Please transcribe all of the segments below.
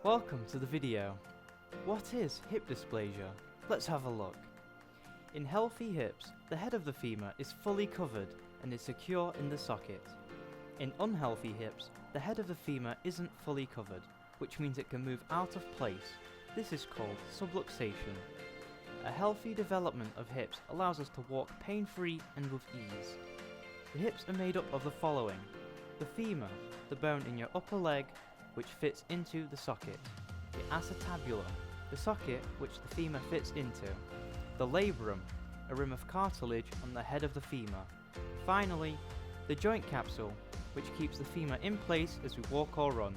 Welcome to the video. What is hip dysplasia? Let's have a look. In healthy hips, the head of the femur is fully covered and is secure in the socket. In unhealthy hips, the head of the femur isn't fully covered, which means it can move out of place. This is called subluxation. A healthy development of hips allows us to walk pain-free and with ease. The hips are made up of the following: the femur, the bone in your upper leg, which fits into the socket; the acetabulum, the socket which the femur fits into; the labrum, a rim of cartilage on the head of the femur; finally, the joint capsule, which keeps the femur in place as we walk or run.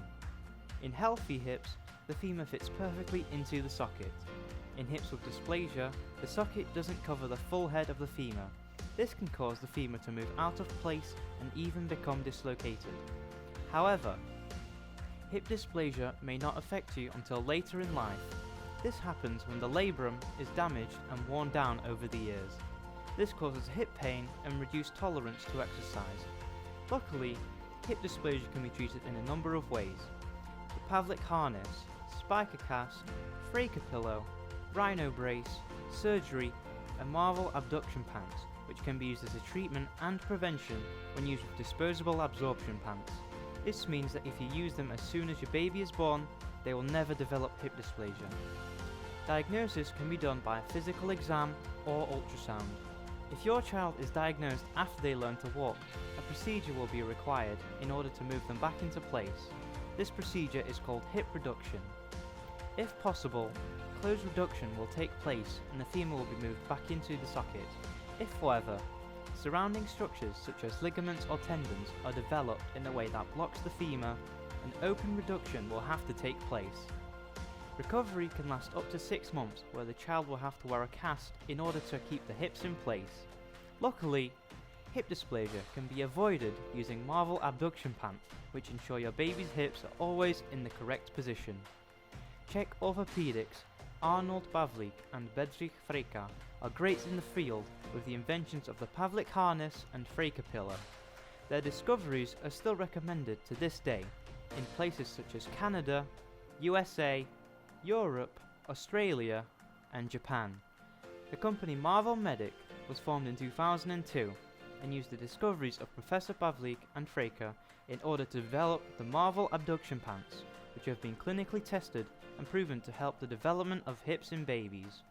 In healthy hips, the femur fits perfectly into the socket. In hips with dysplasia, the socket doesn't cover the full head of the femur. This can cause the femur to move out of place and even become dislocated. However, hip dysplasia may not affect you until later in life. This happens when the labrum is damaged and worn down over the years. This causes hip pain and reduced tolerance to exercise. Luckily, hip dysplasia can be treated in a number of ways: the Pavlik harness, spica cast, Fraker pillow, rhino brace, surgery, and Marvel abduction pants, which can be used as a treatment and prevention when used with disposable absorption pants. This means that if you use them as soon as your baby is born, they will never develop hip dysplasia. Diagnosis can be done by a physical exam or ultrasound. If your child is diagnosed after they learn to walk, a procedure will be required in order to move them back into place. This procedure is called hip reduction. If possible, closed reduction will take place and the femur will be moved back into the socket. If, however, surrounding structures such as ligaments or tendons are developed in a way that blocks the femur, an open reduction will have to take place. Recovery can last up to 6 months, where the child will have to wear a cast in order to keep the hips in place. Luckily, hip dysplasia can be avoided using Marvel abduction pants, which ensure your baby's hips are always in the correct position. Czech orthopedics Arnold Pavlik and Bedřich Frejka are greats in the field with the inventions of the Pavlik harness and Fraker pillow. Their discoveries are still recommended to this day in places such as Canada, USA, Europe, Australia, and Japan. The company Marvel Medic was formed in 2002 and used the discoveries of Professor Pavlik and Fraker in order to develop the Marvel abduction pants, which have been clinically tested and proven to help the development of hips in babies.